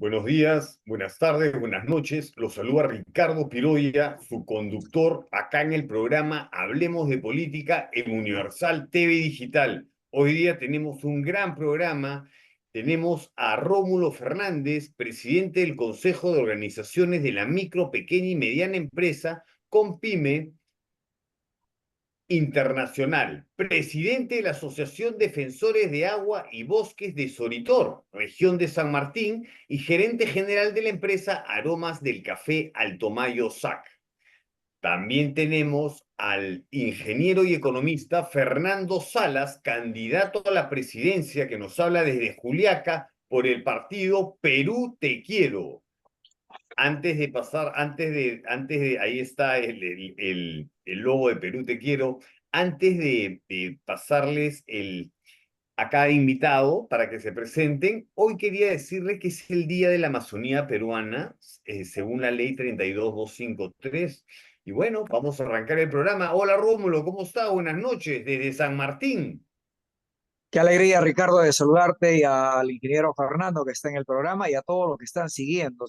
Buenos días, buenas tardes, buenas noches. Los saluda Ricardo Piroya, su conductor acá en el programa Hablemos de Política en Universal TV Digital. Hoy día tenemos un gran programa. Tenemos a Rómulo Fernández, presidente del Consejo de Organizaciones de la Micro, Pequeña y Mediana Empresa, COMPYME Internacional, presidente de la Asociación Defensores de Agua y Bosques de Soritor, región de San Martín, y gerente general de la empresa Aromas del Café Altomayo SAC. También tenemos al ingeniero y economista Fernando Salas, candidato a la presidencia, que nos habla desde Juliaca por el partido Perú Te Quiero. Antes de pasar, ahí está el logo de Perú Te Quiero. Antes de pasarles a cada invitado para que se presenten, hoy quería decirles que es el Día de la Amazonía Peruana, según la ley 32253. Y bueno, vamos a arrancar el programa. Hola Rómulo, ¿cómo está? Buenas noches, desde San Martín. Qué alegría, Ricardo, de saludarte y al ingeniero Fernando que está en el programa y a todos los que están siguiendo.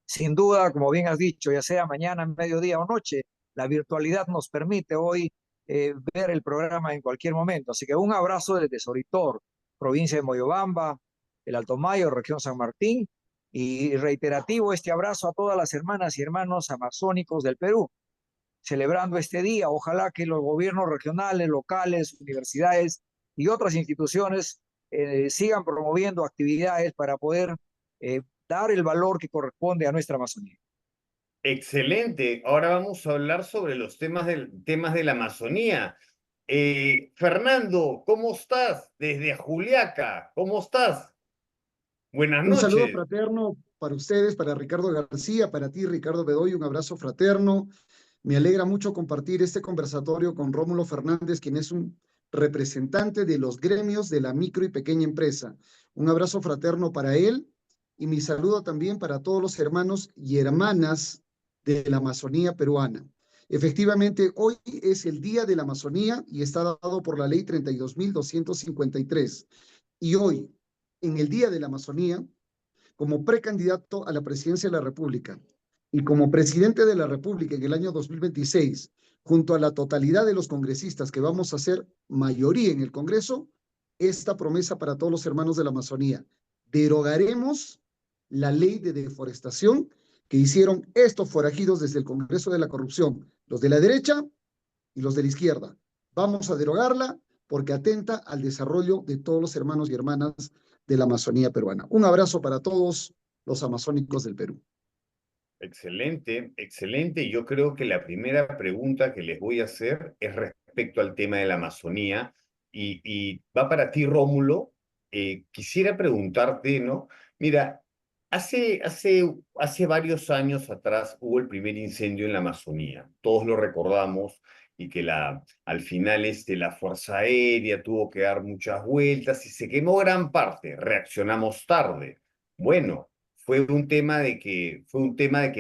Sin duda, como bien has dicho, ya sea mañana, mediodía o noche, la virtualidad nos permite hoy ver el programa en cualquier momento. Así que un abrazo desde Soritor, provincia de Moyobamba, el Alto Mayo, región San Martín, y reiterativo este abrazo a todas las hermanas y hermanos amazónicos del Perú, celebrando este día. Ojalá que los gobiernos regionales, locales, universidades y otras instituciones sigan promoviendo actividades para poder dar el valor que corresponde a nuestra Amazonía. Excelente. Ahora vamos a hablar sobre los temas de la Amazonía. Fernando, ¿cómo estás? Desde Juliaca, ¿cómo estás? Buenas Un saludo noches. fraterno para ustedes, para Ricardo García, para ti, Ricardo Bedoy, un abrazo fraterno. Me alegra mucho compartir este conversatorio con Rómulo Fernández, quien es un representante de los gremios de la micro y pequeña empresa. Un abrazo fraterno para él y mi saludo también para todos los hermanos y hermanas de la Amazonía peruana. Efectivamente, hoy es el Día de la Amazonía y está dado por la ley 32.253. Y hoy, en el Día de la Amazonía, como precandidato a la presidencia de la República y como presidente de la República en el año 2026, junto a la totalidad de los congresistas que vamos a ser mayoría en el Congreso, esta promesa para todos los hermanos de la Amazonía. Derogaremos la ley de deforestación que hicieron estos forajidos desde el Congreso de la Corrupción, los de la derecha y los de la izquierda. Vamos a derogarla porque atenta al desarrollo de todos los hermanos y hermanas de la Amazonía peruana. Un abrazo para todos los amazónicos del Perú. Excelente, excelente. Yo creo que la primera pregunta que les voy a hacer es respecto al tema de la Amazonía y va para ti, Rómulo. Quisiera preguntarte, ¿no? Mira, hace varios años atrás hubo el primer incendio en la Amazonía. Todos lo recordamos y que al final la Fuerza Aérea tuvo que dar muchas vueltas y se quemó gran parte. Reaccionamos tarde. Bueno, fue un tema de que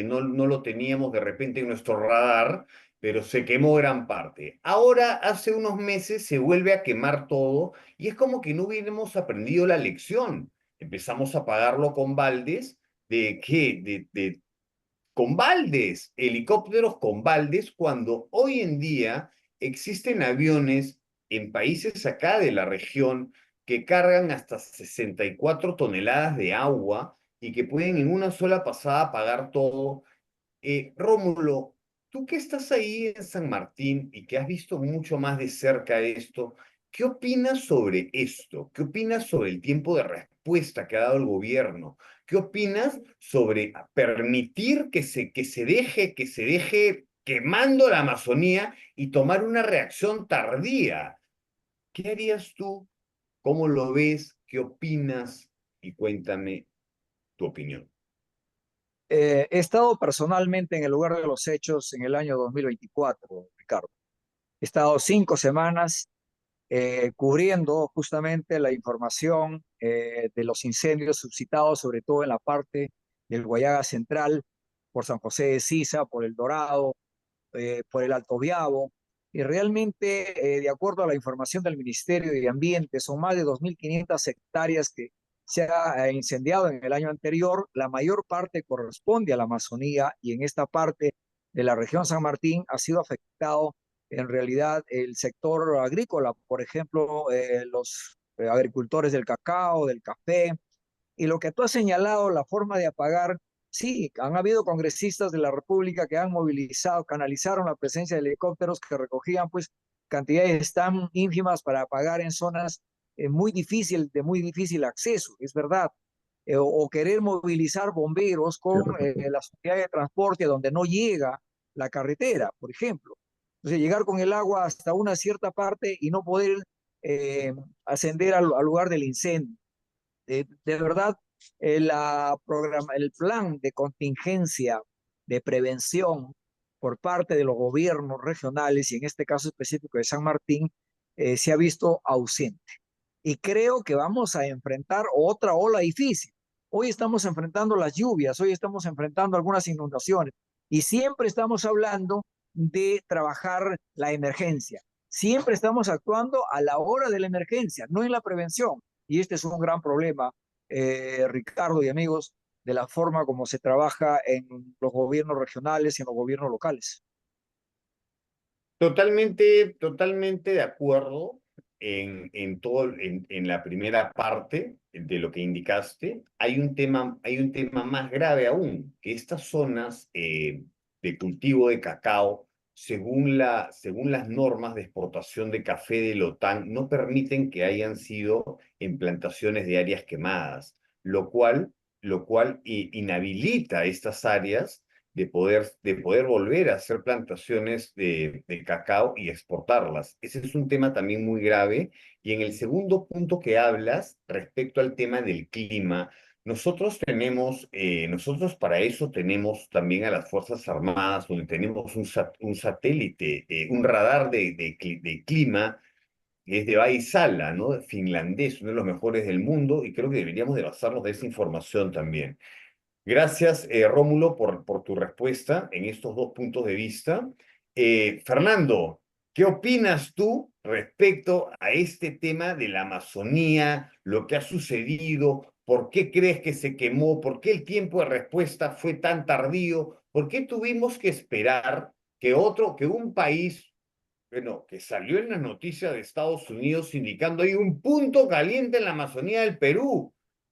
no lo teníamos de repente en nuestro radar, pero se quemó gran parte. Ahora, hace unos meses, se vuelve a quemar todo y es como que no hubiéramos aprendido la lección. Empezamos a pagarlo con baldes. ¿De qué? Con baldes, helicópteros con baldes, cuando hoy en día existen aviones en países acá de la región que cargan hasta 64 toneladas de agua y que pueden en una sola pasada pagar todo. Rómulo, tú que estás ahí en San Martín y que has visto mucho más de cerca esto, ¿qué opinas sobre esto? ¿Qué opinas sobre el tiempo de respuesta que ha dado el gobierno? ¿Qué opinas sobre permitir que se deje quemando la Amazonía y tomar una reacción tardía? ¿Qué harías tú? ¿Cómo lo ves? ¿Qué opinas? Y cuéntame tu opinión. He estado personalmente en el lugar de los hechos en el año 2024, Ricardo. He estado 5 semanas cubriendo justamente la información de los incendios suscitados, sobre todo en la parte del Guayaga Central, por San José de Sisa, por El Dorado, por el Alto Biabo. Y realmente, de acuerdo a la información del Ministerio de Ambiente, son más de 2.500 hectáreas que se ha incendiado en el año anterior, la mayor parte corresponde a la Amazonía y en esta parte de la región San Martín ha sido afectado en realidad el sector agrícola, por ejemplo, los agricultores del cacao, del café, y lo que tú has señalado, la forma de apagar, sí, han habido congresistas de la República que han movilizado, canalizaron la presencia de helicópteros que recogían pues cantidades tan ínfimas para apagar en zonas de muy difícil acceso, es verdad. O querer movilizar bomberos con las unidades de transporte donde no llega la carretera, por ejemplo. Entonces, llegar con el agua hasta una cierta parte y no poder eh, ascender al lugar del incendio. De verdad, el plan de contingencia, de prevención por parte de los gobiernos regionales y en este caso específico de San Martín, se ha visto ausente. Y creo que vamos a enfrentar otra ola difícil. Hoy estamos enfrentando las lluvias, hoy estamos enfrentando algunas inundaciones y siempre estamos hablando de trabajar la emergencia. Siempre estamos actuando a la hora de la emergencia, no en la prevención. Y este es un gran problema, Ricardo y amigos, de la forma como se trabaja en los gobiernos regionales y en los gobiernos locales. Totalmente, totalmente de acuerdo en la primera parte de lo que indicaste. Hay un tema más grave aún, que estas zonas de cultivo de cacao, según las normas de exportación de café de la OTAN, no permiten que hayan sido en plantaciones de áreas quemadas, lo cual inhabilita estas áreas de poder volver a hacer plantaciones de cacao y exportarlas. Ese es un tema también muy grave. Y en el segundo punto que hablas, respecto al tema del clima, nosotros para eso tenemos también a las Fuerzas Armadas, donde tenemos un satélite, un radar de clima, que es de Vaisala, ¿no? Finlandés, uno de los mejores del mundo, y creo que deberíamos de basarnos de esa información también. Gracias, Rómulo, por tu respuesta en estos dos puntos de vista. Fernando, ¿qué opinas tú respecto a este tema de la Amazonía, lo que ha sucedido? ¿Por qué crees que se quemó? ¿Por qué el tiempo de respuesta fue tan tardío? ¿Por qué tuvimos que esperar que un país, bueno, que salió en las noticias de Estados Unidos indicando hay un punto caliente en la Amazonía del Perú,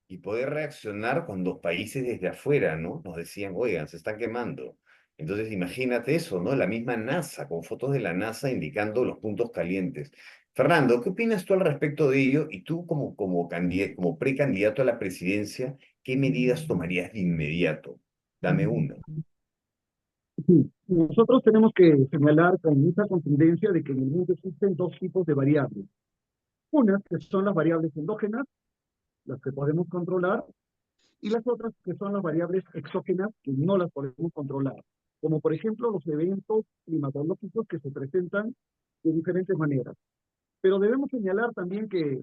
y poder reaccionar cuando países desde afuera, ¿no? Nos decían, oigan, se están quemando? Entonces imagínate eso, ¿no? La misma NASA, con fotos de la NASA indicando los puntos calientes. Fernando, ¿qué opinas tú al respecto de ello? Y tú como precandidato a la presidencia, ¿qué medidas tomarías de inmediato? Dame una. Sí, nosotros tenemos que señalar con mucha contundencia de que en el mundo existen dos tipos de variables. Unas que son las variables endógenas, las que podemos controlar, y las otras que son las variables exógenas que no las podemos controlar, como por ejemplo los eventos climatológicos que se presentan de diferentes maneras. Pero debemos señalar también que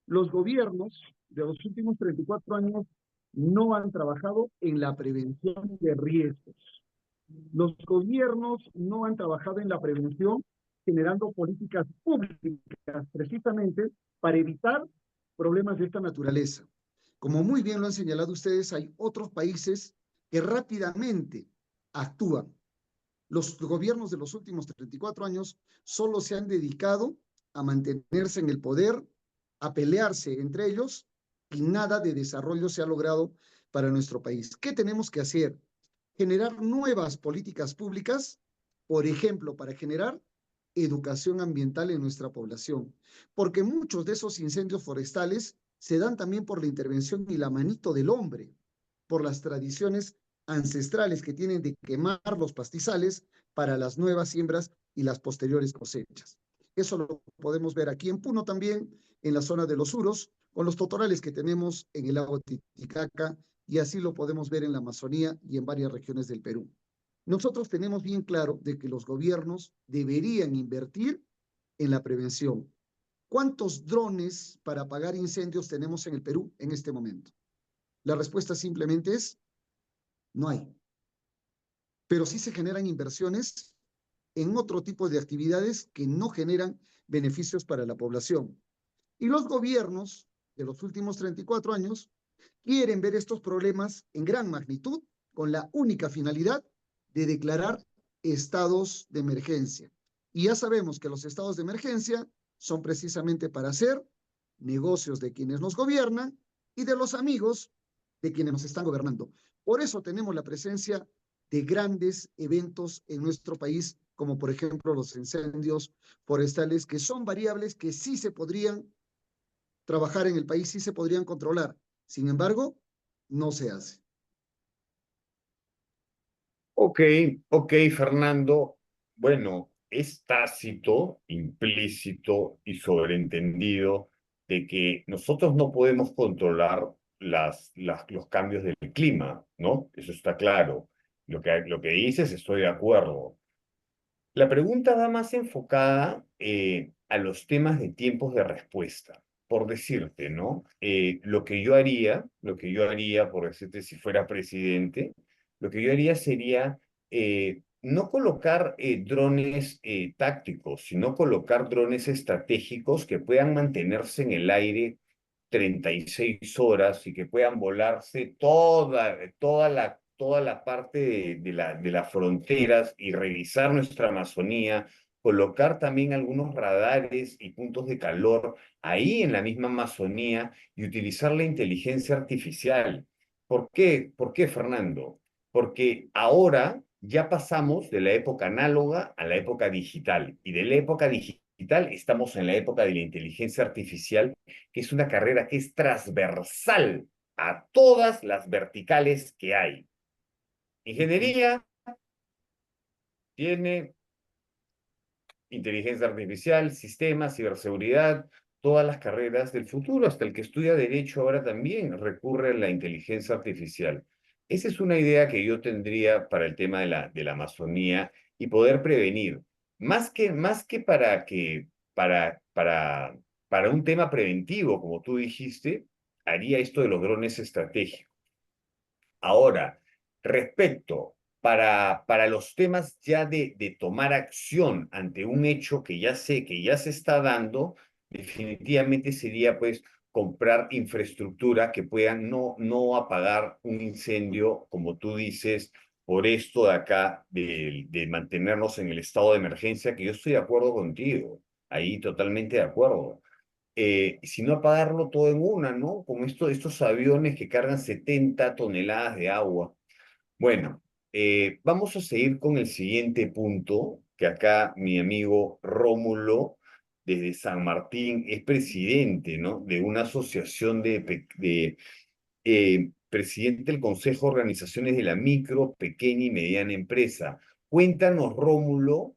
los gobiernos de los últimos 34 años no han trabajado en la prevención de riesgos. Los gobiernos no han trabajado en la prevención generando políticas públicas precisamente para evitar problemas de esta naturaleza. Como muy bien lo han señalado ustedes, hay otros países que rápidamente actúan. Los gobiernos de los últimos 34 años solo se han dedicado a mantenerse en el poder, a pelearse entre ellos, y nada de desarrollo se ha logrado para nuestro país. ¿Qué tenemos que hacer? Generar nuevas políticas públicas, por ejemplo, para generar educación ambiental en nuestra población, porque muchos de esos incendios forestales se dan también por la intervención y la manito del hombre, por las tradiciones ancestrales que tienen de quemar los pastizales para las nuevas siembras y las posteriores cosechas. Eso lo podemos ver aquí en Puno también, en la zona de los Uros, con los totorales que tenemos en el lago Titicaca, y así lo podemos ver en la Amazonía y en varias regiones del Perú. Nosotros tenemos bien claro de que los gobiernos deberían invertir en la prevención. ¿Cuántos drones para apagar incendios tenemos en el Perú en este momento? La respuesta simplemente es, no hay. Pero sí se generan inversiones en otro tipo de actividades que no generan beneficios para la población. Y los gobiernos de los últimos 34 años quieren ver estos problemas en gran magnitud con la única finalidad de declarar estados de emergencia. Y ya sabemos que los estados de emergencia son precisamente para hacer negocios de quienes nos gobiernan y de los amigos de quienes nos están gobernando. Por eso tenemos la presencia de grandes eventos en nuestro país, como por ejemplo los incendios forestales, que son variables que sí se podrían trabajar en el país, sí se podrían controlar. Sin embargo, no se hace. Ok, ok, Fernando. Bueno, es tácito, implícito y sobreentendido de que nosotros no podemos controlar los cambios del clima, ¿no? Eso está claro. Lo que dices, estoy de acuerdo. La pregunta va más enfocada a los temas de tiempos de respuesta. Por decirte, ¿no? Lo que yo haría, por decirte, si fuera presidente, lo que yo haría sería no colocar drones tácticos, sino colocar drones estratégicos que puedan mantenerse en el aire 36 horas y que puedan volarse toda la parte de las fronteras y revisar nuestra Amazonía, colocar también algunos radares y puntos de calor ahí en la misma Amazonía y utilizar la inteligencia artificial. ¿Por qué? ¿Por qué, Fernando? Porque ahora ya pasamos de la época análoga a la época digital y de la época digital estamos en la época de la inteligencia artificial, que es una carrera que es transversal a todas las verticales que hay. Ingeniería tiene inteligencia artificial, sistemas, ciberseguridad, todas las carreras del futuro, hasta el que estudia derecho ahora también recurre a la inteligencia artificial. Esa es una idea que yo tendría para el tema de la Amazonía y poder prevenir, más que para un tema preventivo, como tú dijiste, haría esto de los drones estratégicos. Ahora, respecto para los temas ya de tomar acción ante un hecho que ya sé que ya se está dando, definitivamente sería pues comprar infraestructura que puedan no apagar un incendio, como tú dices, por esto de acá, de mantenernos en el estado de emergencia, que yo estoy de acuerdo contigo, ahí totalmente de acuerdo. Sino apagarlo todo en una, ¿no? Como estos aviones que cargan 70 toneladas de agua. Bueno, vamos a seguir con el siguiente punto, que acá mi amigo Rómulo, desde San Martín, es presidente, ¿no? De una asociación presidente del Consejo de Organizaciones de la Micro, Pequeña y Mediana Empresa. Cuéntanos, Rómulo,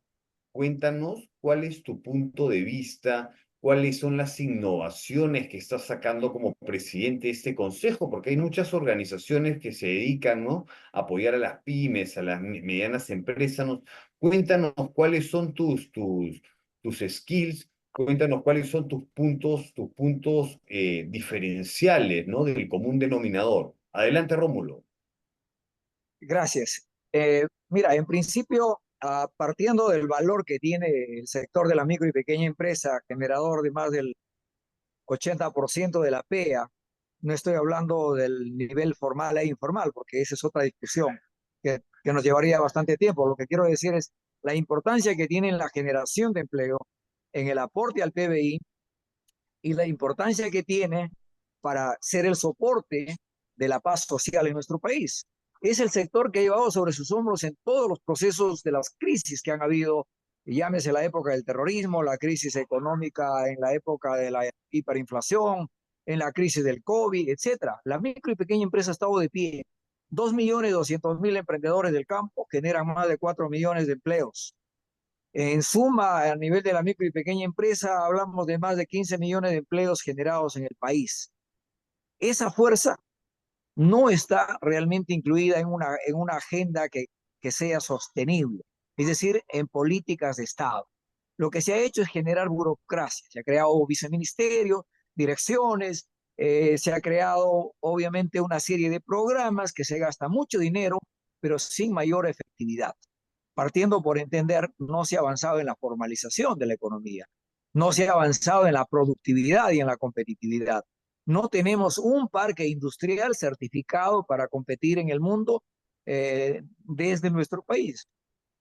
cuéntanos cuál es tu punto de vista, cuáles son las innovaciones que estás sacando como presidente de este consejo, porque hay muchas organizaciones que se dedican, ¿no?, a apoyar a las pymes, a las medianas empresas, ¿no? Cuéntanos cuáles son tus skills. Cuéntanos cuáles son tus puntos diferenciales, ¿no?, del común denominador. Adelante, Rómulo. Gracias. Mira, en principio, partiendo del valor que tiene el sector de la micro y pequeña empresa, generador de más del 80% de la PEA, no estoy hablando del nivel formal e informal, porque esa es otra discusión que nos llevaría bastante tiempo. Lo que quiero decir es la importancia que tiene en la generación de empleo, en el aporte al PBI y la importancia que tiene para ser el soporte de la paz social en nuestro país. Es el sector que ha llevado sobre sus hombros en todos los procesos de las crisis que han habido, llámese la época del terrorismo, la crisis económica en la época de la hiperinflación, en la crisis del COVID, etcétera. La micro y pequeña empresa ha estado de pie. 2.200.000 emprendedores del campo generan más de 4 millones de empleos. En suma, a nivel de la micro y pequeña empresa, hablamos de más de 15 millones de empleos generados en el país. Esa fuerza no está realmente incluida en una agenda que sea sostenible, es decir, en políticas de Estado. Lo que se ha hecho es generar burocracia, se ha creado viceministerios, direcciones, se ha creado obviamente una serie de programas que se gasta mucho dinero, pero sin mayor efectividad. Partiendo por entender, no se ha avanzado en la formalización de la economía, no se ha avanzado en la productividad y en la competitividad. No tenemos un parque industrial certificado para competir en el mundo desde nuestro país.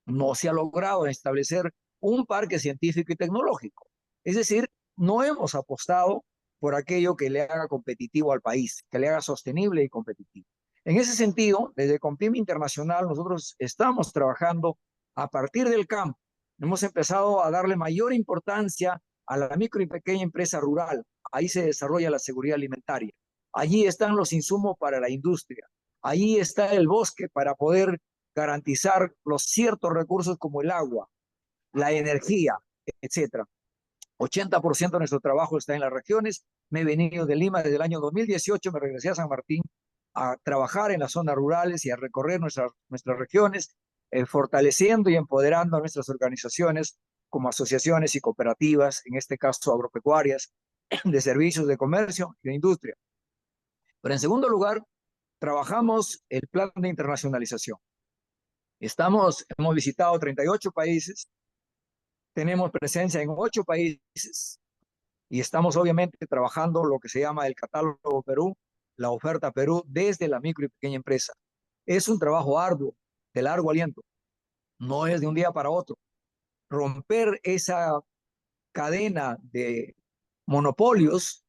No se ha logrado establecer un parque científico y tecnológico. Es decir, no hemos apostado por aquello que le haga competitivo al país, que le haga sostenible y competitivo. En ese sentido, desde Compim Internacional, nosotros estamos trabajando a partir del campo. Hemos empezado a darle mayor importancia a la micro y pequeña empresa rural. Ahí se desarrolla la seguridad alimentaria. Allí están los insumos para la industria. Allí está el bosque para poder garantizar los ciertos recursos como el agua, la energía, etcétera. 80% de nuestro trabajo está en las regiones. Me he venido de Lima desde el año 2018, me regresé a San Martín a trabajar en las zonas rurales y a recorrer nuestras regiones, fortaleciendo y empoderando a nuestras organizaciones como asociaciones y cooperativas, en este caso agropecuarias, de servicios, de comercio y de industria. Pero en segundo lugar, trabajamos el plan de internacionalización. Hemos visitado 38 países, tenemos presencia en 8 países y estamos obviamente trabajando lo que se llama el catálogo Perú, la oferta Perú desde la micro y pequeña empresa. Es un trabajo arduo, de largo aliento, no es de un día para otro. Romper esa cadena de monopolios,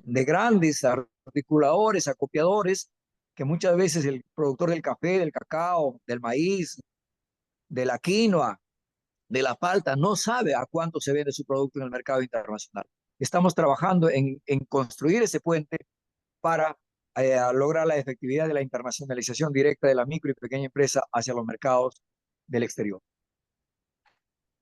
de grandes articuladores, acopiadores, que muchas veces el productor del café, del cacao, del maíz, de la quinoa, de la palta, no sabe a cuánto se vende su producto en el mercado internacional. Estamos trabajando en construir ese puente para lograr la efectividad de la internacionalización directa de la micro y pequeña empresa hacia los mercados del exterior.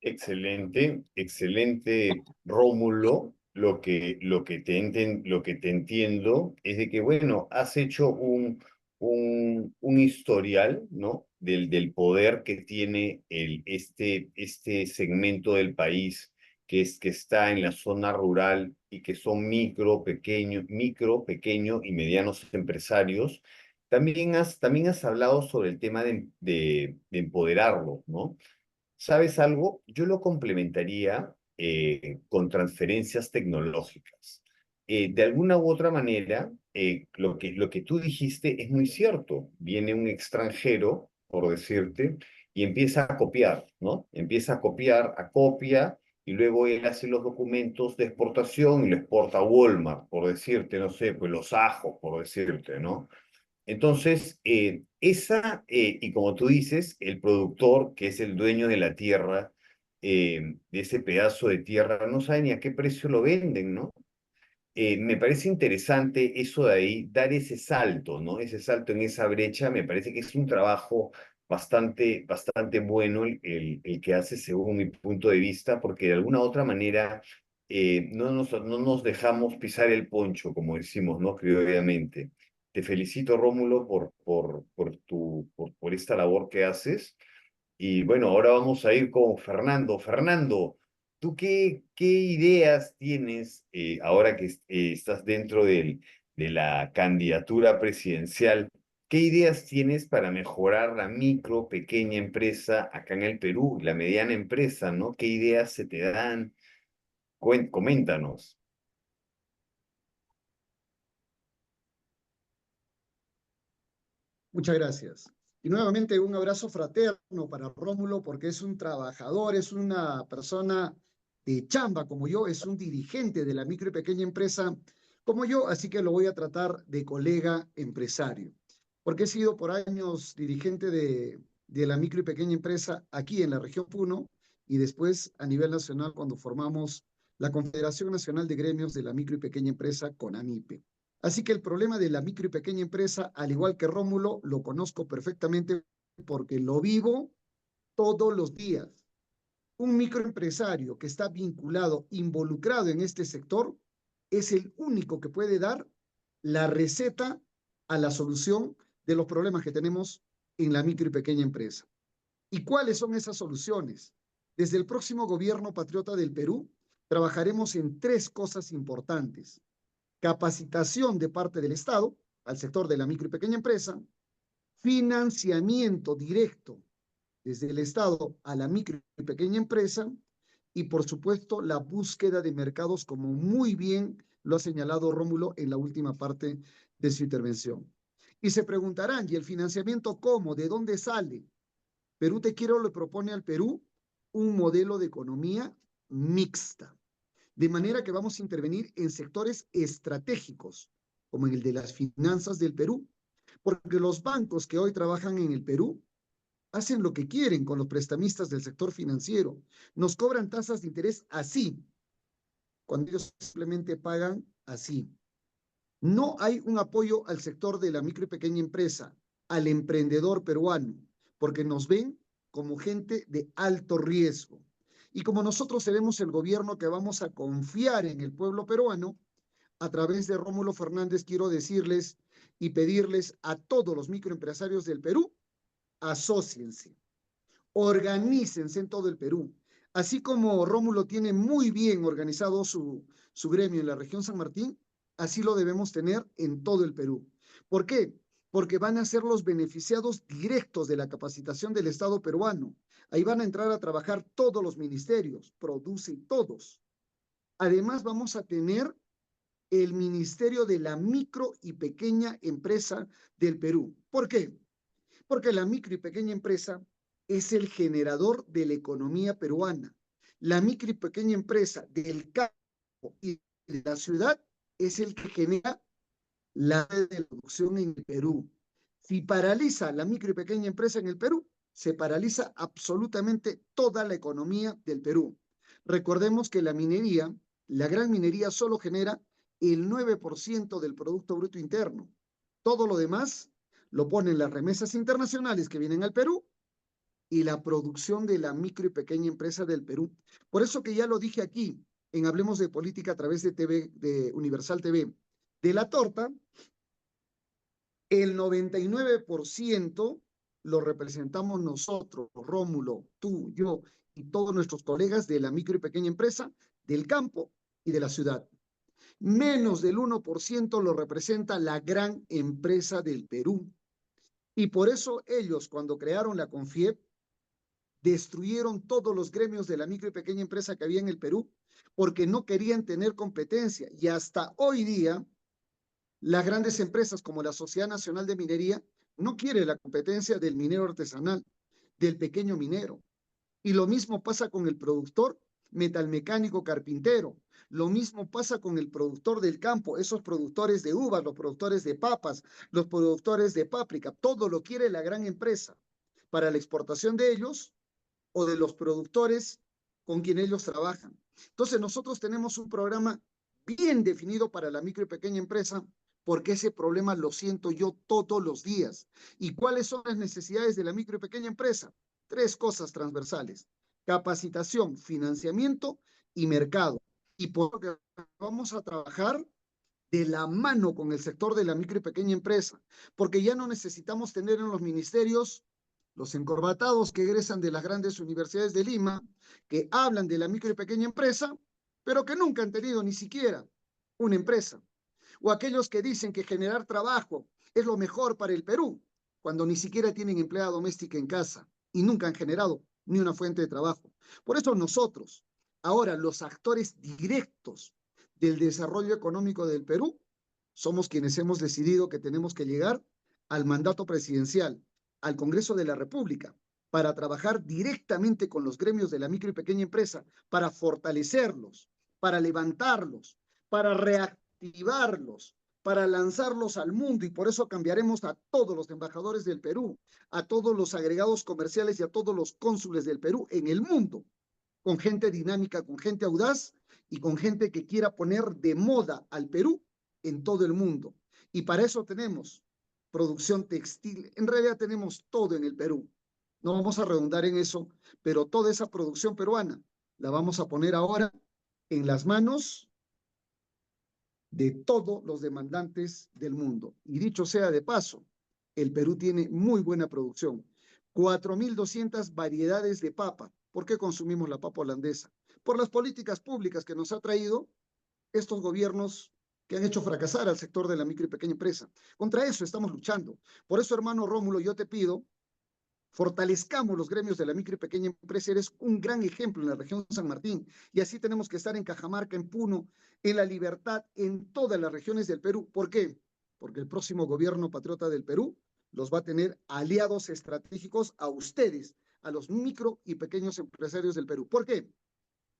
Excelente, excelente, Rómulo. Lo que te entiendo es de que, bueno, has hecho un historial, ¿no? Del poder que tiene este segmento del país que está en la zona rural y que son micro, pequeño y medianos empresarios. También has hablado sobre el tema de empoderarlo, ¿no? ¿Sabes algo? Yo lo complementaría con transferencias tecnológicas. De alguna u otra manera, lo que tú dijiste es muy cierto. Viene un extranjero, por decirte, y empieza a copiar, ¿no? Empieza a copiar, acopia, y luego él hace los documentos de exportación y lo exporta a Walmart, por decirte, no sé, pues los ajos, por decirte, ¿no? Entonces, y como tú dices, el productor, que es el dueño de la tierra, de ese pedazo de tierra, no sabe ni a qué precio lo venden, ¿no? Me parece interesante eso de ahí, dar ese salto, ¿no? Ese salto en esa brecha, me parece que es un trabajo bastante bueno el que hace según mi punto de vista, porque de alguna u otra manera no nos dejamos pisar el poncho, como decimos, ¿no? Criolladamente. Te felicito, Rómulo, por esta labor que haces. Y bueno, ahora vamos a ir con Fernando. Fernando, ¿tú qué ideas tienes ahora que estás dentro de la candidatura presidencial? ¿Qué ideas tienes para mejorar la micro, pequeña empresa acá en el Perú, la mediana empresa, ¿no? ¿Qué ideas se te dan? Coméntanos. Muchas gracias. Y nuevamente un abrazo fraterno para Rómulo porque es un trabajador, es una persona de chamba como yo, es un dirigente de la micro y pequeña empresa como yo, así que lo voy a tratar de colega empresario. Porque he sido por años dirigente de la micro y pequeña empresa aquí en la región Puno y después a nivel nacional cuando formamos la Confederación Nacional de Gremios de la Micro y Pequeña Empresa, CONAMIPE. Así que el problema de la micro y pequeña empresa, al igual que Rómulo, lo conozco perfectamente porque lo vivo todos los días. Un microempresario que está vinculado, involucrado en este sector, es el único que puede dar la receta a la solución de los problemas que tenemos en la micro y pequeña empresa. ¿Y cuáles son esas soluciones? Desde el próximo gobierno patriota del Perú, trabajaremos en 3 cosas importantes: capacitación de parte del Estado al sector de la micro y pequeña empresa, financiamiento directo desde el Estado a la micro y pequeña empresa y, por supuesto, la búsqueda de mercados, como muy bien lo ha señalado Rómulo en la última parte de su intervención. Y se preguntarán, ¿y el financiamiento cómo? ¿De dónde sale? Perú Te Quiero le propone al Perú un modelo de economía mixta, de manera que vamos a intervenir en sectores estratégicos, como en el de las finanzas del Perú, porque los bancos que hoy trabajan en el Perú hacen lo que quieren con los prestamistas del sector financiero. Nos cobran tasas de interés así, cuando ellos simplemente pagan así. No hay un apoyo al sector de la micro y pequeña empresa, al emprendedor peruano, porque nos ven como gente de alto riesgo. Y como nosotros seremos el gobierno que vamos a confiar en el pueblo peruano, a través de Rómulo Fernández quiero decirles y pedirles a todos los microempresarios del Perú, asóciense, organícense en todo el Perú. Así como Rómulo tiene muy bien organizado su gremio en la región San Martín, así lo debemos tener en todo el Perú. ¿Por qué? Porque van a ser los beneficiados directos de la capacitación del Estado peruano. Ahí van a entrar a trabajar todos los ministerios, producen todos. Además, vamos a tener el Ministerio de la Micro y Pequeña Empresa del Perú. ¿Por qué? Porque la micro y pequeña empresa es el generador de la economía peruana. La micro y pequeña empresa del campo y de la ciudad es el que genera la producción en el Perú. Si paraliza la micro y pequeña empresa en el Perú, se paraliza absolutamente toda la economía del Perú. Recordemos que la minería, la gran minería, solo genera el 9% del Producto Bruto Interno. Todo lo demás lo ponen las remesas internacionales que vienen al Perú y la producción de la micro y pequeña empresa del Perú. Por eso que ya lo dije aquí, en Hablemos de Política a través de TV, de Universal TV, de la torta, el 99% lo representamos nosotros, Rómulo, tú, yo y todos nuestros colegas de la micro y pequeña empresa, del campo y de la ciudad. Menos del 1% lo representa la gran empresa del Perú. Y por eso ellos, cuando crearon la CONFIEP, destruyeron todos los gremios de la micro y pequeña empresa que había en el Perú, porque no querían tener competencia. Y hasta hoy día, las grandes empresas como la Sociedad Nacional de Minería no quiere la competencia del minero artesanal, del pequeño minero. Y lo mismo pasa con el productor metalmecánico carpintero. Lo mismo pasa con el productor del campo, esos productores de uvas, los productores de papas, los productores de páprica. Todo lo quiere la gran empresa para la exportación de ellos o de los productores con quien ellos trabajan. Entonces nosotros tenemos un programa bien definido para la micro y pequeña empresa porque ese problema lo siento yo todos los días. ¿Y cuáles son las necesidades de la micro y pequeña empresa? Tres cosas transversales: capacitación, financiamiento y mercado. Y por lo que vamos a trabajar de la mano con el sector de la micro y pequeña empresa, porque ya no necesitamos tener en los ministerios los encorbatados que egresan de las grandes universidades de Lima, que hablan de la micro y pequeña empresa, pero que nunca han tenido ni siquiera una empresa. O aquellos que dicen que generar trabajo es lo mejor para el Perú, cuando ni siquiera tienen empleada doméstica en casa y nunca han generado ni una fuente de trabajo. Por eso nosotros, ahora los actores directos del desarrollo económico del Perú, somos quienes hemos decidido que tenemos que llegar al mandato presidencial, al Congreso de la República, para trabajar directamente con los gremios de la micro y pequeña empresa, para fortalecerlos, para levantarlos, para reactivarlos, para lanzarlos al mundo. Y por eso cambiaremos a todos los embajadores del Perú, a todos los agregados comerciales y a todos los cónsules del Perú en el mundo, con gente dinámica, con gente audaz y con gente que quiera poner de moda al Perú en todo el mundo. Y para eso tenemos producción textil. En realidad tenemos todo en el Perú. No vamos a redundar en eso, pero toda esa producción peruana la vamos a poner ahora en las manos de todos los demandantes del mundo. Y dicho sea de paso, el Perú tiene muy buena producción. 4.200 variedades de papa. ¿Por qué consumimos la papa holandesa? Por las políticas públicas que nos ha traído estos gobiernos que han hecho fracasar al sector de la micro y pequeña empresa. Contra eso estamos luchando. Por eso, hermano Rómulo, yo te pido Fortalezcamos los gremios de la micro y pequeña empresa. Eres un gran ejemplo en la región de San Martín. Y así tenemos que estar en Cajamarca, en Puno, en La Libertad, en todas las regiones del Perú. ¿Por qué? Porque el próximo gobierno patriota del Perú los va a tener aliados estratégicos a ustedes, a los micro y pequeños empresarios del Perú. ¿Por qué?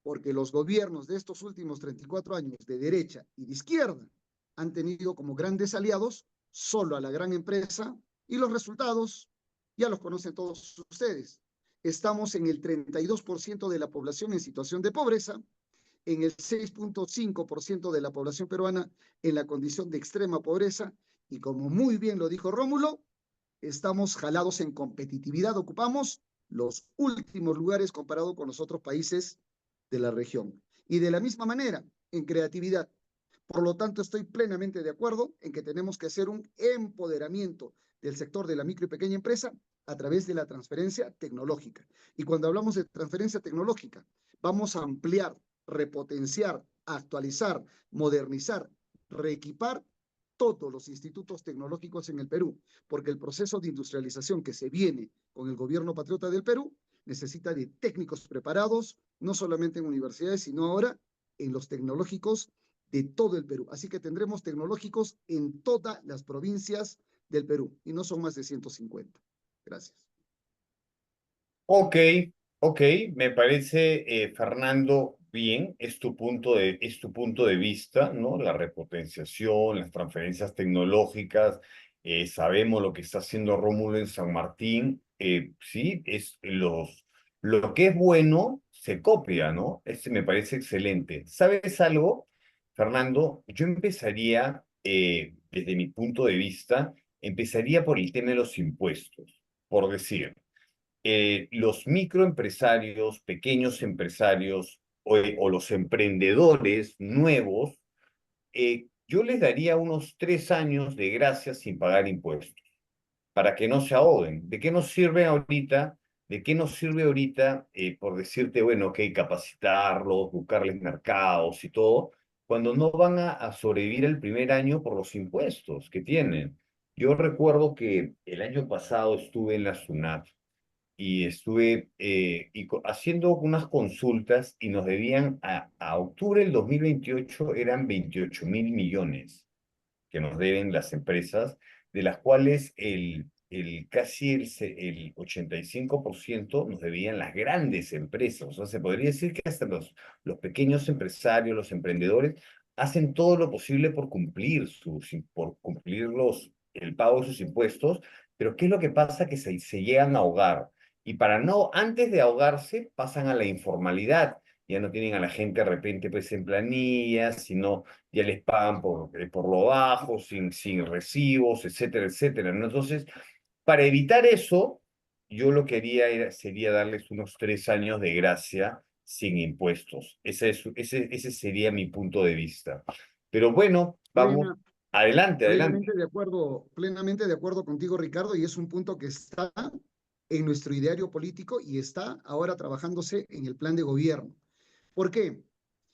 Porque los gobiernos de estos últimos 34 años, de derecha y de izquierda, han tenido como grandes aliados solo a la gran empresa, y los resultados ya los conocen todos ustedes. Estamos en el 32% de la población en situación de pobreza, en el 6.5% de la población peruana en la condición de extrema pobreza, y como muy bien lo dijo Rómulo, estamos jalados en competitividad, ocupamos los últimos lugares comparado con los otros países de la región. Y de la misma manera, en creatividad. Por lo tanto, estoy plenamente de acuerdo en que tenemos que hacer un empoderamiento del sector de la micro y pequeña empresa a través de la transferencia tecnológica. Y cuando hablamos de transferencia tecnológica, vamos a ampliar, repotenciar, actualizar, modernizar, reequipar todos los institutos tecnológicos en el Perú, porque el proceso de industrialización que se viene con el gobierno patriota del Perú necesita de técnicos preparados, no solamente en universidades, sino ahora en los tecnológicos de todo el Perú. Así que tendremos tecnológicos en todas las provincias del Perú, y no son más de 150. Gracias. Ok, ok, me parece, Fernando, bien, es tu punto de vista, ¿no? La repotenciación, las transferencias tecnológicas, sabemos lo que está haciendo Rómulo en San Martín, sí, lo que es bueno se copia, ¿no? Este me parece excelente. ¿Sabes algo, Fernando? Yo empezaría, desde mi punto de vista, empezaría por el tema de los impuestos, por decir los microempresarios, pequeños empresarios o los emprendedores nuevos, yo les daría unos 3 años de gracia sin pagar impuestos, para que no se ahoguen. ¿De qué nos sirve ahorita? ¿De qué nos sirve ahorita, por decirte, bueno, que capacitarlos, buscarles mercados y todo, cuando no van a sobrevivir el primer año por los impuestos que tienen? Yo recuerdo que el año pasado estuve en la SUNAT y estuve haciendo unas consultas y nos debían a octubre del 2028 eran 28.000 millones que nos deben las empresas, de las cuales casi el 85% nos debían las grandes empresas. O sea, se podría decir que hasta los pequeños empresarios, los emprendedores, hacen todo lo posible por cumplir el pago de sus impuestos, pero ¿qué es lo que pasa? Que se llegan a ahogar. Y para no, antes de ahogarse, pasan a la informalidad. Ya no tienen a la gente de repente pues en planillas, sino ya les pagan por lo bajo, sin recibos, etcétera, etcétera, ¿no? Entonces, para evitar eso, yo lo que haría sería darles unos 3 años de gracia sin impuestos. Ese sería mi punto de vista. Pero bueno, vamos, Plena, adelante, adelante. plenamente de acuerdo contigo, Ricardo, y es un punto que está en nuestro ideario político y está ahora trabajándose en el plan de gobierno. ¿Por qué?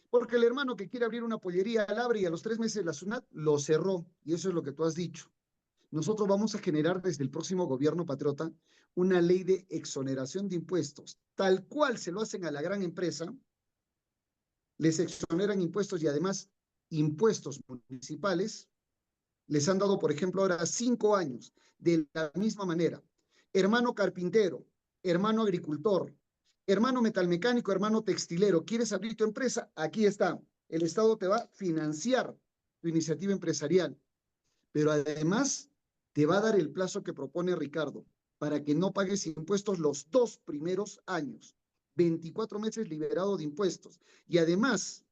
Porque el hermano que quiere abrir una pollería la abre y a los 3 meses la SUNAT lo cerró, y eso es lo que tú has dicho. Nosotros vamos a generar desde el próximo gobierno patriota una ley de exoneración de impuestos, tal cual se lo hacen a la gran empresa, les exoneran impuestos y además impuestos municipales. Les han dado, por ejemplo, ahora 5 años de la misma manera. Hermano carpintero, hermano agricultor, hermano metalmecánico, hermano textilero, ¿quieres abrir tu empresa? Aquí está. El Estado te va a financiar tu iniciativa empresarial, pero además te va a dar el plazo que propone Ricardo para que no pagues impuestos los 2 primeros años. 24 meses liberado de impuestos. Y además,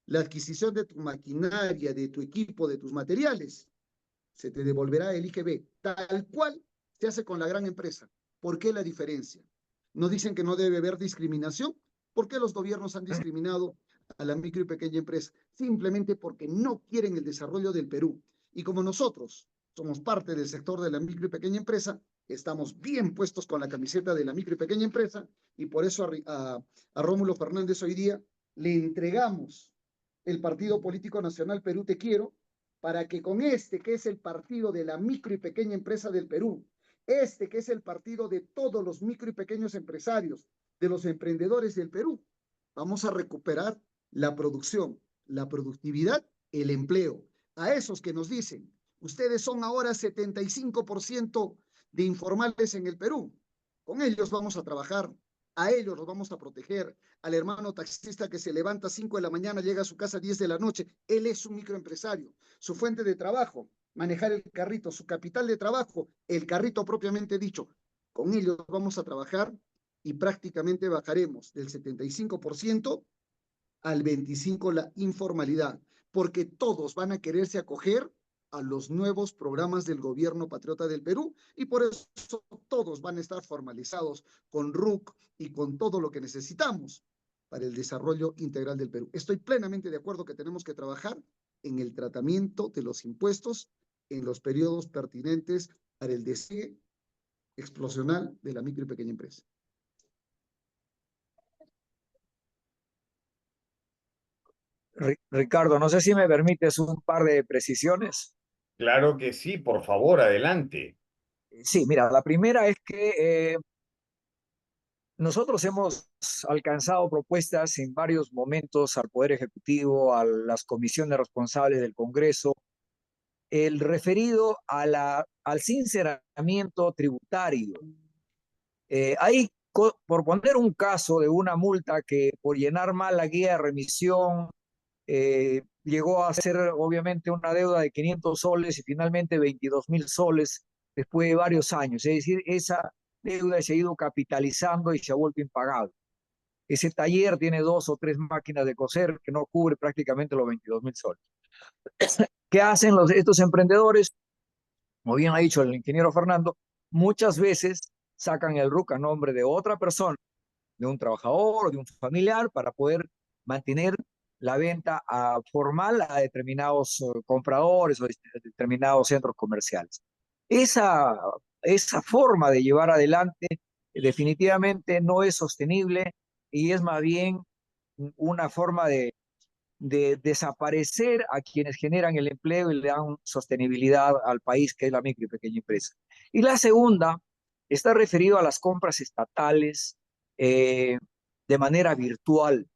la adquisición de tu maquinaria, de tu equipo, de tus materiales, se te devolverá el IGB, tal cual se hace con la gran empresa. ¿Por qué la diferencia? ¿No dicen que no debe haber discriminación? ¿Por qué los gobiernos han discriminado a la micro y pequeña empresa? Simplemente porque no quieren el desarrollo del Perú. Y como nosotros somos parte del sector de la micro y pequeña empresa, estamos bien puestos con la camiseta de la micro y pequeña empresa, y por eso a Rómulo Fernández hoy día le entregamos el Partido Político Nacional Perú Te Quiero, para que con este, que es el partido de la micro y pequeña empresa del Perú, Este que es el partido de todos los micro y pequeños empresarios, de los emprendedores del Perú. Vamos a recuperar la producción, la productividad, el empleo. A esos que nos dicen, ustedes son ahora 75% de informales en el Perú. Con ellos vamos a trabajar, a ellos los vamos a proteger. Al hermano taxista que se levanta a 5 de la mañana, llega a su casa a 10 de la noche, él es un microempresario. Su fuente de trabajo, manejar el carrito, su capital de trabajo, el carrito propiamente dicho. Con ellos vamos a trabajar y prácticamente bajaremos del 75% al 25% la informalidad, porque todos van a quererse acoger a los nuevos programas del gobierno patriota del Perú y por eso todos van a estar formalizados con RUC y con todo lo que necesitamos para el desarrollo integral del Perú. Estoy plenamente de acuerdo que tenemos que trabajar en el tratamiento de los impuestos en los periodos pertinentes para el despegue explosional de la micro y pequeña empresa. Ricardo, no sé si me permites un par de precisiones. Claro que sí, por favor, adelante. Sí, mira, la primera es que nosotros hemos alcanzado propuestas en varios momentos al Poder Ejecutivo, a las comisiones responsables del Congreso, el referido al sinceramiento tributario. Por poner un caso de una multa que por llenar mal la guía de remisión llegó a ser obviamente una deuda de 500 soles y finalmente 22.000 soles después de varios años. Es decir, esa deuda se ha ido capitalizando y se ha vuelto impagable. Ese taller tiene 2 o 3 máquinas de coser que no cubre prácticamente los 22.000 soles. ¿Qué hacen estos emprendedores? Como bien ha dicho el ingeniero Fernando, muchas veces sacan el RUC a nombre de otra persona, de un trabajador o de un familiar, para poder mantener la venta formal a determinados compradores o determinados centros comerciales. Esa, esa forma de llevar adelante definitivamente no es sostenible y es más bien una forma de desaparecer a quienes generan el empleo y le dan sostenibilidad al país, que es la micro y pequeña empresa. Y la segunda está referido a las compras estatales de manera virtual.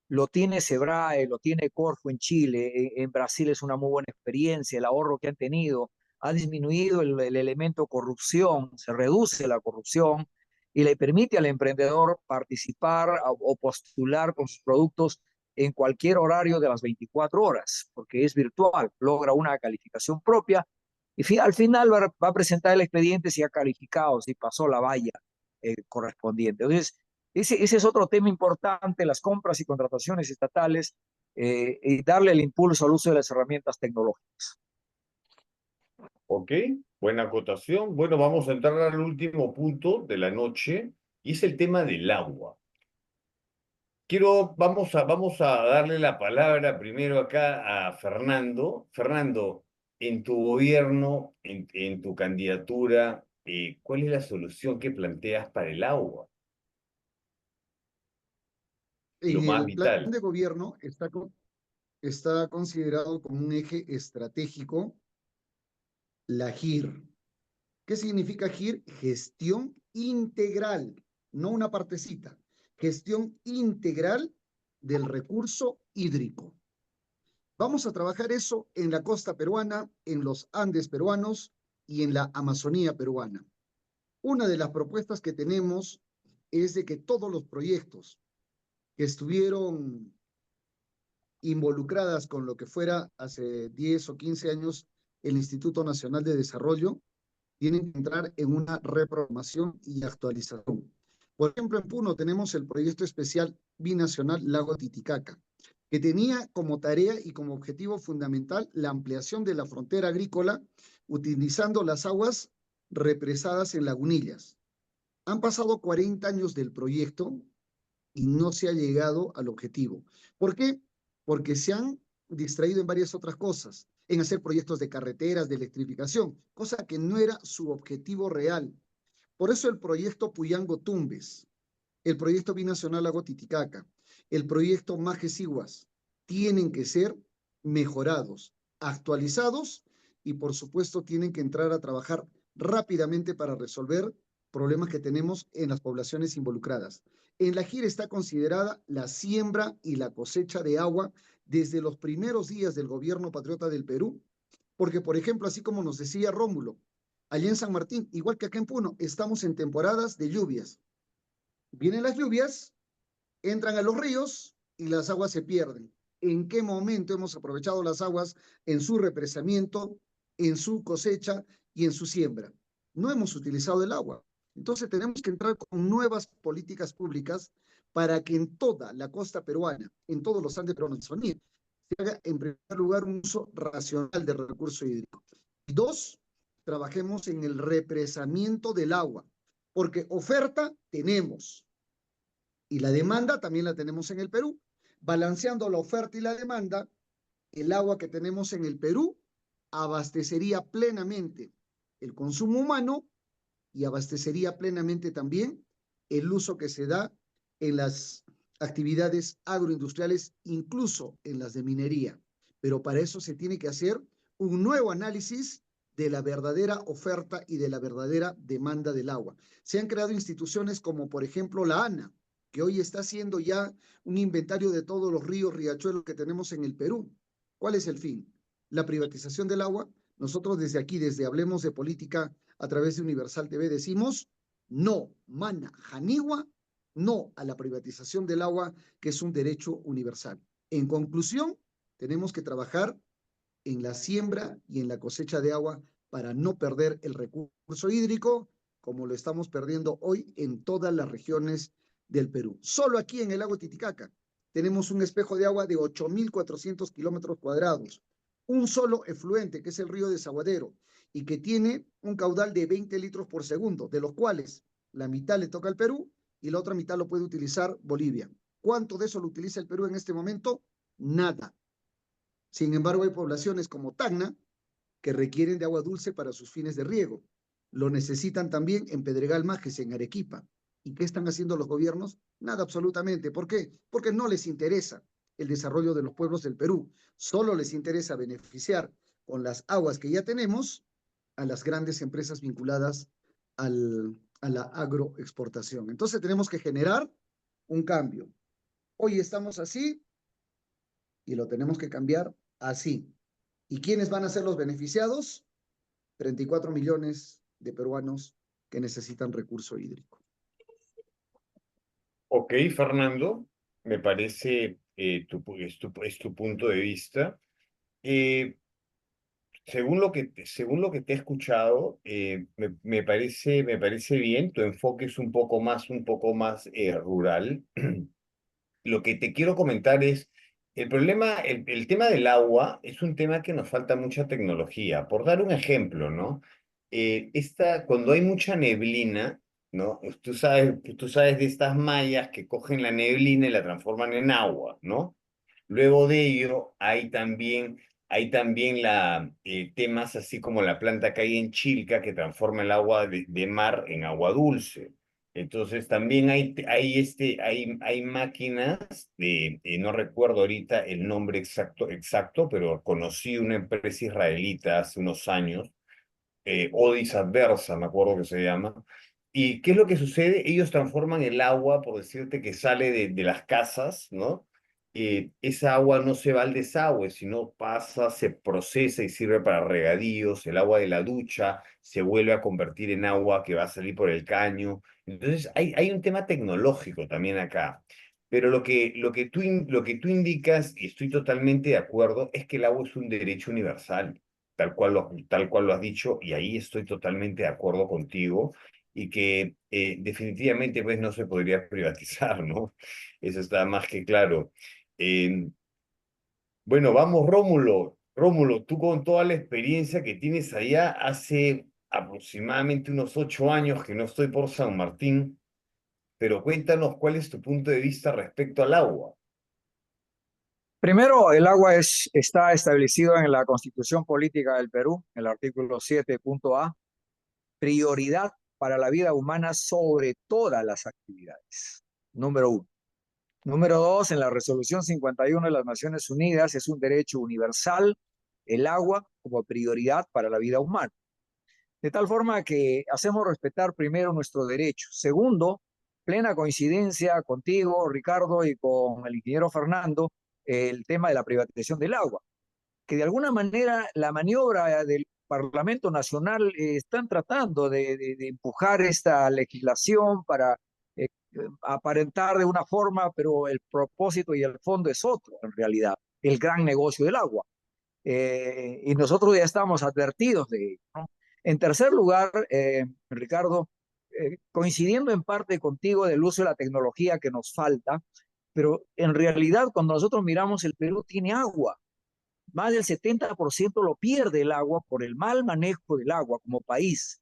Lo tiene Sebrae, lo tiene Corfo en Chile, en Brasil es una muy buena experiencia, el ahorro que han tenido, ha disminuido el elemento corrupción, se reduce la corrupción y le permite al emprendedor participar o postular con sus productos en cualquier horario de las 24 horas, porque es virtual, logra una calificación propia y al final va a presentar el expediente si ha calificado, si pasó la valla correspondiente. Entonces, ese es otro tema importante, las compras y contrataciones estatales, y darle el impulso al uso de las herramientas tecnológicas. Ok, buena acotación. Bueno, vamos a entrar al último punto de la noche y es el tema del agua. Vamos a darle la palabra primero acá a Fernando. Fernando, en tu gobierno, en tu candidatura, ¿cuál es la solución que planteas para el agua? Lo En más el plan vital. de gobierno está considerado como un eje estratégico la GIR. ¿Qué significa GIR? Gestión integral, no una partecita. Gestión integral del recurso hídrico. Vamos a trabajar eso en la costa peruana, en los Andes peruanos y en la Amazonía peruana. Una de las propuestas que tenemos es de que todos los proyectos que estuvieron involucradas con lo que fuera hace 10 o 15 años el Instituto Nacional de Desarrollo, tienen que entrar en una reprogramación y actualización. Por ejemplo, en Puno tenemos el proyecto especial binacional Lago Titicaca, que tenía como tarea y como objetivo fundamental la ampliación de la frontera agrícola utilizando las aguas represadas en lagunillas. Han pasado 40 años del proyecto y no se ha llegado al objetivo. ¿Por qué? Porque se han distraído en varias otras cosas, en hacer proyectos de carreteras, de electrificación, cosa que no era su objetivo real. Por eso el proyecto Puyango-Tumbes, el proyecto binacional Lago Titicaca, el proyecto Majes-Iguas, tienen que ser mejorados, actualizados y por supuesto tienen que entrar a trabajar rápidamente para resolver problemas que tenemos en las poblaciones involucradas. En la gira está considerada la siembra y la cosecha de agua desde los primeros días del gobierno patriota del Perú, porque, por ejemplo, así como nos decía Rómulo, allá en San Martín, igual que acá en Puno, estamos en temporadas de lluvias. Vienen las lluvias, entran a los ríos y las aguas se pierden. ¿En qué momento hemos aprovechado las aguas en su represamiento, en su cosecha y en su siembra? No hemos utilizado el agua. Entonces tenemos que entrar con nuevas políticas públicas para que en toda la costa peruana, en todos los Andes peruanos, se haga en primer lugar un uso racional del recurso hídrico. Y dos, trabajemos en el represamiento del agua, porque oferta tenemos y la demanda también la tenemos en el Perú. Balanceando la oferta y la demanda, el agua que tenemos en el Perú abastecería plenamente el consumo humano y abastecería plenamente también el uso que se da en las actividades agroindustriales, incluso en las de minería. Pero para eso se tiene que hacer un nuevo análisis de la verdadera oferta y de la verdadera demanda del agua. Se han creado instituciones como, por ejemplo, la ANA, que hoy está haciendo ya un inventario de todos los ríos, riachuelos que tenemos en el Perú. ¿Cuál es el fin? La privatización del agua. Nosotros desde aquí, desde Hablemos de Política a través de Universal TV, decimos no, mana, janigua, no a la privatización del agua, que es un derecho universal. En conclusión, tenemos que trabajar en la siembra y en la cosecha de agua para no perder el recurso hídrico, como lo estamos perdiendo hoy en todas las regiones del Perú. Solo aquí en el lago Titicaca tenemos un espejo de agua de 8.400 kilómetros cuadrados, un solo efluente, que es el río Desaguadero, y que tiene un caudal de 20 litros por segundo, de los cuales la mitad le toca al Perú y la otra mitad lo puede utilizar Bolivia. ¿Cuánto de eso lo utiliza el Perú en este momento? Nada. Sin embargo, hay poblaciones como Tacna que requieren de agua dulce para sus fines de riego. Lo necesitan también en Pedregal Májese, en Arequipa. ¿Y qué están haciendo los gobiernos? Nada, absolutamente. ¿Por qué? Porque no les interesa el desarrollo de los pueblos del Perú. Solo les interesa beneficiar con las aguas que ya tenemos a las grandes empresas vinculadas a la agroexportación. Entonces tenemos que generar un cambio. Hoy estamos así y lo tenemos que cambiar así. ¿Y quiénes van a ser los beneficiados? 34 millones de peruanos que necesitan recurso hídrico. Ok, Fernando, me parece es tu punto de vista. Eh, según lo que te he escuchado, me parece bien, tu enfoque es un poco más rural. Lo que te quiero comentar es, el tema del agua es un tema que nos falta mucha tecnología. Por dar un ejemplo, ¿no? Cuando hay mucha neblina, ¿no? Tú sabes de estas mallas que cogen la neblina y la transforman en agua, ¿no? Luego de ello, hay también temas así como la planta que hay en Chilca que transforma el agua de mar en agua dulce. Entonces también hay máquinas no recuerdo ahorita el nombre exacto, pero conocí una empresa israelita hace unos años, Odis Adversa, me acuerdo que se llama. ¿Y qué es lo que sucede? Ellos transforman el agua, por decirte, que sale de las casas, ¿no? Esa agua no se va al desagüe, sino pasa, se procesa y sirve para regadíos. El agua de la ducha se vuelve a convertir en agua que va a salir por el caño. Entonces, hay un tema tecnológico también acá. Pero lo que tú indicas, y estoy totalmente de acuerdo, es que el agua es un derecho universal, tal cual lo has dicho, y ahí estoy totalmente de acuerdo contigo, y que definitivamente pues no se podría privatizar, ¿no? Eso está más que claro. Eh, bueno, vamos, Rómulo. Rómulo, tú con toda la experiencia que tienes allá, hace aproximadamente unos 8 años que no estoy por San Martín, pero cuéntanos cuál es tu punto de vista respecto al agua. Primero, el agua está establecido en la Constitución Política del Perú, el artículo 7.a, prioridad para la vida humana sobre todas las actividades. Número uno. Número dos, en la resolución 51 de las Naciones Unidas es un derecho universal el agua como prioridad para la vida humana. de tal forma que hacemos respetar primero nuestros derechos. Segundo, plena coincidencia contigo, Ricardo, y con el ingeniero Fernando, el tema de la privatización del agua, que de alguna manera la maniobra del Parlamento Nacional están tratando de empujar esta legislación para eh, aparentar de una forma, pero el propósito y el fondo es otro, en realidad, el gran negocio del agua. Y nosotros ya estamos advertidos de ello, ¿no? En tercer lugar, Ricardo, coincidiendo en parte contigo del uso de la tecnología que nos falta, pero en realidad cuando nosotros miramos el Perú tiene agua, más del 70% lo pierde el agua por el mal manejo del agua como país.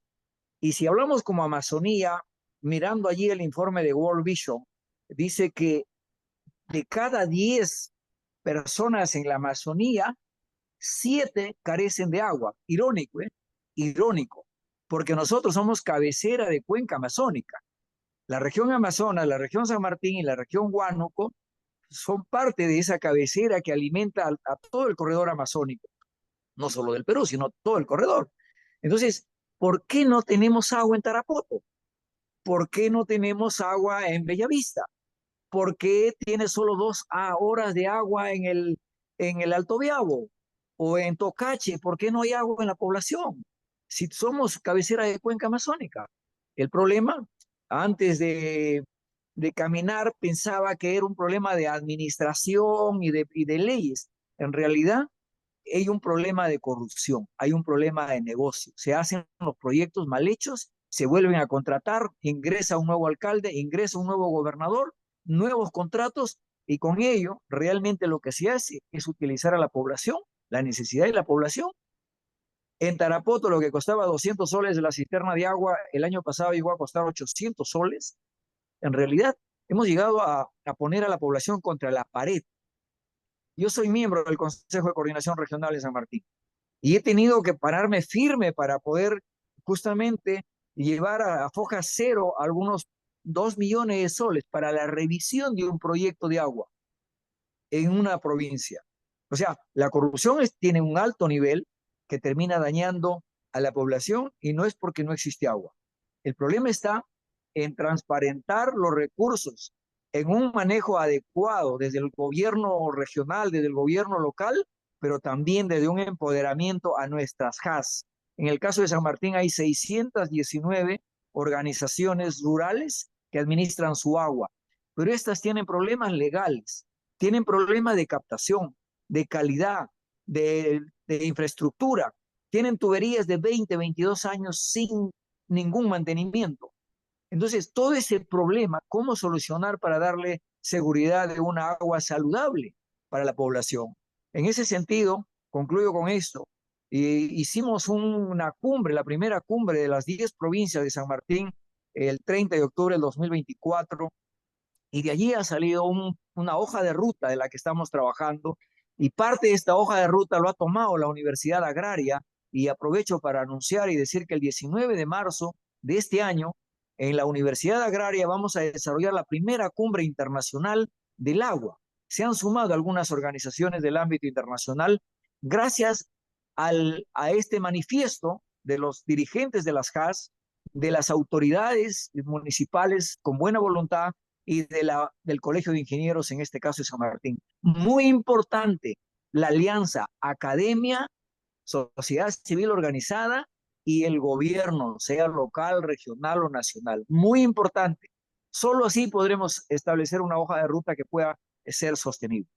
Y si hablamos como Amazonía, mirando allí el informe de World Vision, dice que de cada 10 personas en la Amazonía, 7 carecen de agua. Irónico, ¿eh? Irónico, porque nosotros somos cabecera de cuenca amazónica. La región Amazonas, la región San Martín y la región Huánuco son parte de esa cabecera que alimenta a todo el corredor amazónico, no solo del Perú, sino todo el corredor. Entonces, ¿por qué no tenemos agua en Tarapoto? ¿Por qué no tenemos agua en Bellavista? ¿Por qué tiene solo 2 horas de agua en el Alto Biabo o en Tocache? ¿Por qué no hay agua en la población? Si somos cabecera de cuenca amazónica. El problema, antes de caminar, pensaba que era un problema de administración y de leyes. En realidad, hay un problema de corrupción, hay un problema de negocio. Se hacen los proyectos mal hechos, se vuelven a contratar, ingresa un nuevo alcalde, ingresa un nuevo gobernador, nuevos contratos, y con ello realmente lo que se hace es utilizar a la población, la necesidad de la población. En Tarapoto lo que costaba 200 soles de la cisterna de agua, el año pasado llegó a costar 800 soles. En realidad hemos llegado a poner a la población contra la pared. Yo soy miembro del Consejo de Coordinación Regional de San Martín y he tenido que pararme firme para poder justamente llevar a foja cero algunos 2 millones de soles para la revisión de un proyecto de agua en una provincia. O sea, la corrupción tiene un alto nivel que termina dañando a la población y no es porque no existe agua. El problema está en transparentar los recursos, en un manejo adecuado desde el gobierno regional, desde el gobierno local, pero también desde un empoderamiento a nuestras JAS. En el caso de San Martín hay 619 organizaciones rurales que administran su agua, pero estas tienen problemas legales, tienen problemas de captación, de calidad, de infraestructura, tienen tuberías de 20, 22 años sin ningún mantenimiento. Entonces, todo ese problema, ¿cómo solucionar para darle seguridad de una agua saludable para la población? En ese sentido, concluyo con esto, hicimos una cumbre, la primera cumbre de las 10 provincias de San Martín, el 30 de octubre del 2024, y de allí ha salido una hoja de ruta de la que estamos trabajando, y parte de esta hoja de ruta lo ha tomado la Universidad Agraria, y aprovecho para anunciar y decir que el 19 de marzo de este año, en la Universidad Agraria vamos a desarrollar la primera cumbre internacional del agua. Se han sumado algunas organizaciones del ámbito internacional gracias a este manifiesto de los dirigentes de las JAS, de las autoridades municipales con buena voluntad y del Colegio de Ingenieros, en este caso de San Martín. Muy importante la alianza academia, sociedad civil organizada y el gobierno, sea local, regional o nacional. Muy importante. Solo así podremos establecer una hoja de ruta que pueda ser sostenible.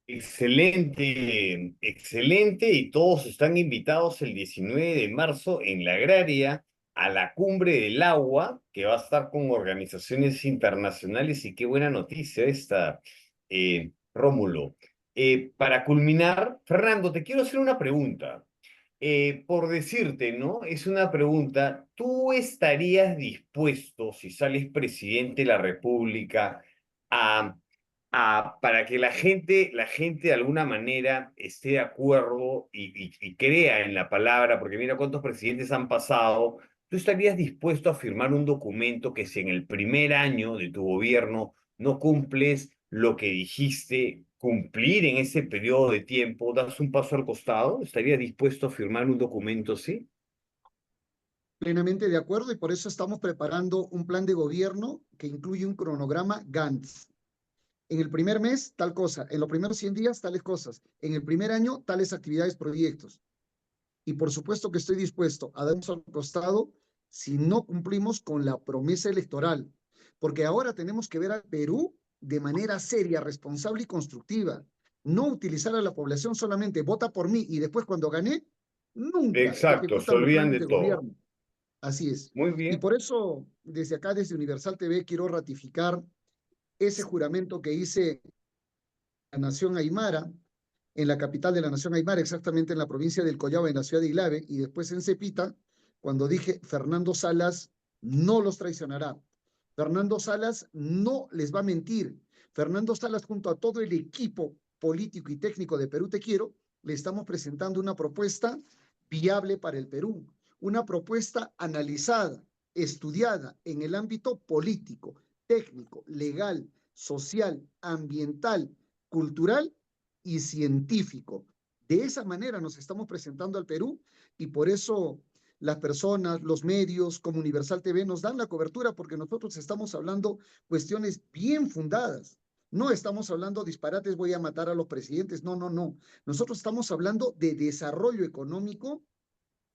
Excelente, excelente, y todos están invitados el 19 de marzo en la Agraria a la Cumbre del Agua, que va a estar con organizaciones internacionales, y qué buena noticia esta, Rómulo. Para culminar, Fernando, te quiero hacer una pregunta. Por decirte, ¿no? Es una pregunta, ¿tú estarías dispuesto, si sales presidente de la República, a para que la gente de alguna manera esté de acuerdo y crea en la palabra, porque mira cuántos presidentes han pasado? ¿Tú estarías dispuesto a firmar un documento que si en el primer año de tu gobierno no cumples lo que dijiste, cumplir en ese periodo de tiempo? ¿Das un paso al costado? ¿Estaría dispuesto a firmar un documento así? Plenamente de acuerdo y por eso estamos preparando un plan de gobierno que incluye un cronograma Gantz. En el primer mes, tal cosa. En los primeros 100 días, tales cosas. En el primer año, tales actividades, proyectos. Y por supuesto que estoy dispuesto a darnos al costado si no cumplimos con la promesa electoral. Porque ahora tenemos que ver al Perú de manera seria, responsable y constructiva. No utilizar a la población solamente vota por mí y después cuando gané, nunca Exacto, se ejecutan los olvidan planes de de todo. gobierno. Así es. Muy Y bien. por eso, desde acá, desde Universal TV, quiero ratificar ese juramento que hice la nación aymara, en la capital de la nación aymara, exactamente en la provincia del Collao, en la ciudad de Ilave, y después en Cepita, cuando dije, Fernando Salas no los traicionará. Fernando Salas no les va a mentir. Fernando Salas, junto a todo el equipo político y técnico de Perú Te Quiero, le estamos presentando una propuesta viable para el Perú, una propuesta analizada, estudiada en el ámbito político, técnico, legal, social, ambiental, cultural y científico. De esa manera nos estamos presentando al Perú y por eso las personas, los medios como Universal TV nos dan la cobertura porque nosotros estamos hablando cuestiones bien fundadas. No estamos hablando disparates, voy a matar a los presidentes. No, no, no. Nosotros estamos hablando de desarrollo económico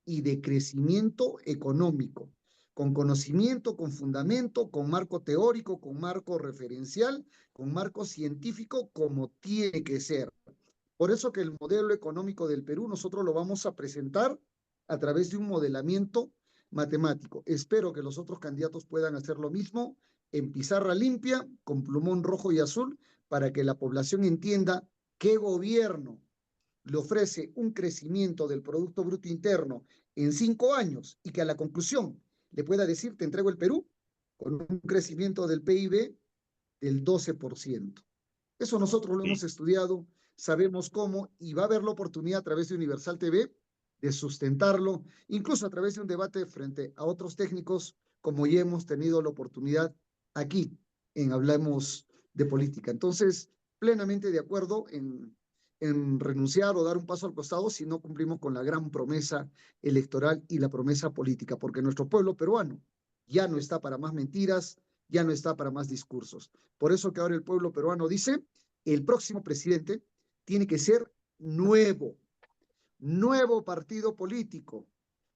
y de crecimiento económico, con conocimiento, con fundamento, con marco teórico, con marco referencial, con marco científico, como tiene que ser. Por eso que el modelo económico del Perú nosotros lo vamos a presentar a través de un modelamiento matemático. Espero que los otros candidatos puedan hacer lo mismo en pizarra limpia, con plumón rojo y azul, para que la población entienda qué gobierno le ofrece un crecimiento del Producto Bruto Interno en 5 años y que a la conclusión le pueda decir, te entrego el Perú con un crecimiento del PIB del 12%. Eso nosotros lo hemos Sí. estudiado, sabemos cómo y va a haber la oportunidad a través de Universal TV de sustentarlo, incluso a través de un debate frente a otros técnicos, como ya hemos tenido la oportunidad aquí en Hablamos de Política. Entonces, plenamente de acuerdo en renunciar o dar un paso al costado si no cumplimos con la gran promesa electoral y la promesa política, porque nuestro pueblo peruano ya no está para más mentiras, ya no está para más discursos. Por eso que ahora el pueblo peruano dice, el próximo presidente tiene que ser nuevo, nuevo partido político,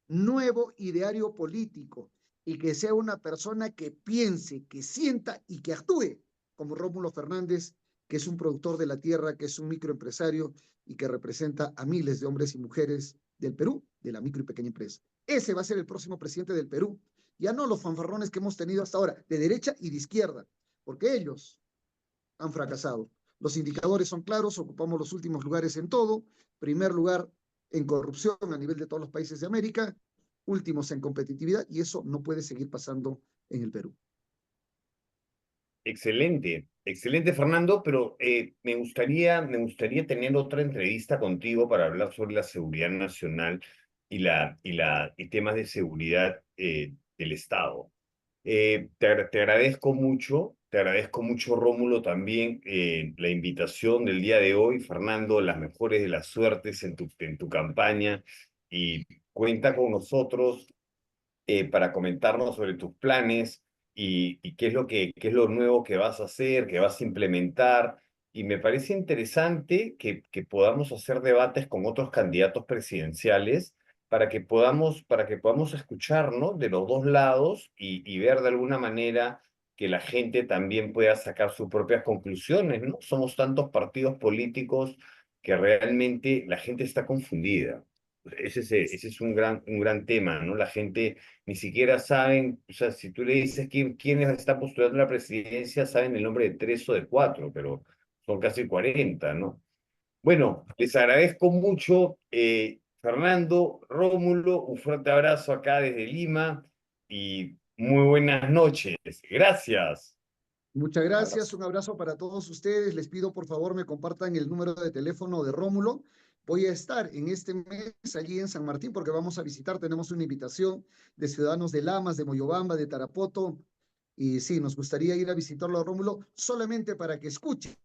nuevo ideario político y que sea una persona que piense, que sienta y que actúe como Rómulo Fernández, que es un productor de la tierra, que es un microempresario y que representa a miles de hombres y mujeres del Perú, de la micro y pequeña empresa. Ese va a ser el próximo presidente del Perú. Ya no los fanfarrones que hemos tenido hasta ahora, de derecha y de izquierda, porque ellos han fracasado. Los indicadores son claros, ocupamos los últimos lugares en todo, primer lugar en corrupción a nivel de todos los países de América, últimos en competitividad y eso no puede seguir pasando en el Perú. Excelente, excelente Fernando, pero me gustaría tener otra entrevista contigo para hablar sobre la seguridad nacional y temas de seguridad del Estado. Te agradezco mucho Rómulo también la invitación del día de hoy. Fernando, las mejores de las suertes en tu campaña y cuenta con nosotros para comentarnos sobre tus planes y qué es lo nuevo que vas a hacer, que vas a implementar. Y me parece interesante que podamos hacer debates con otros candidatos presidenciales para que podamos escuchar, ¿no? De los dos lados y ver de alguna manera que la gente también pueda sacar sus propias conclusiones, ¿no? Somos tantos partidos políticos que realmente la gente está confundida. Ese es un gran tema, ¿no? La gente ni siquiera saben, o sea, si tú le dices quién está postulando a la presidencia, saben el nombre de tres o de cuatro, pero son casi 40, ¿no? Bueno, les agradezco mucho, Fernando, Rómulo, un fuerte abrazo acá desde Lima y muy buenas noches. Gracias. Muchas Un gracias, abrazo. un abrazo para todos ustedes. Les pido por favor me compartan el número de teléfono de Rómulo. Voy a estar en este mes allí en San Martín porque vamos a visitar, tenemos una invitación de ciudadanos de Lamas, de Moyobamba, de Tarapoto Y sí, nos gustaría ir a visitarlo a Rómulo solamente para que escuche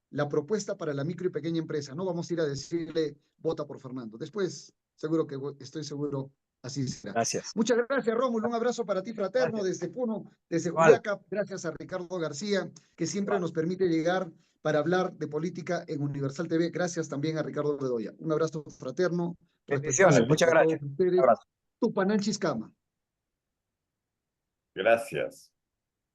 la propuesta para la micro y pequeña empresa. No vamos a ir a decirle, vota por Fernando. Después, estoy seguro, así será. Gracias. Muchas gracias, Rómulo. Un abrazo para ti, fraterno, Gracias. desde Puno, desde Igual, Juliaca. Gracias a Ricardo García, que siempre igual. nos permite llegar para hablar de política en Universal TV. Gracias también a Ricardo Bedoya. Un abrazo fraterno, Bendiciones. respetuoso Vale, Muchas para todos gracias. Un ustedes. abrazo. Tupananchis Cama. gracias.